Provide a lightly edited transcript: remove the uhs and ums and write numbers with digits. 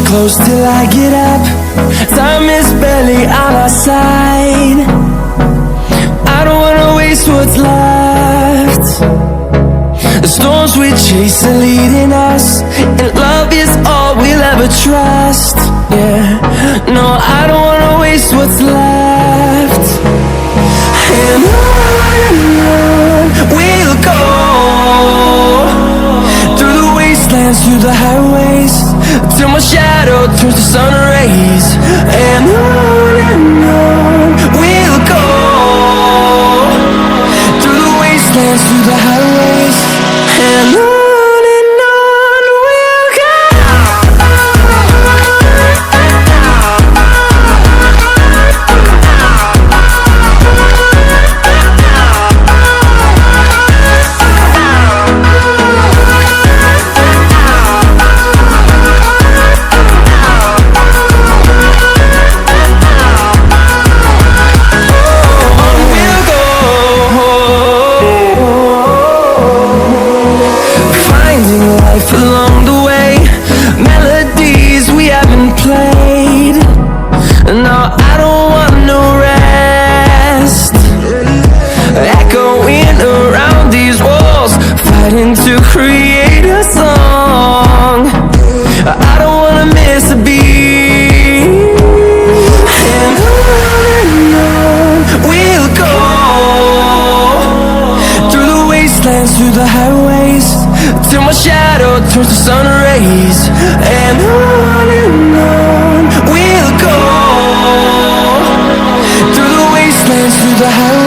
close till I get up. Time is barely on our side. I don't wanna waste what's left. The storms we chase are leading us, and love is all we'll ever trust. Yeah, no, I don't wanna waste what's left. And on we'll go, through the wastelands, through the highways, till my shadow turns to sun rays. And on we'll go, through the wastelands, through the highways, and on we'll go. Along the way, melodies we haven't played. No, I don't want no rest. Echoing around these walls, fighting to create a song. I don't wanna miss a beat. And on we'll go, through the wastelands, through the highways, till my shadow turns to sun rays. And on we'll go, through the wastelands, through the highways.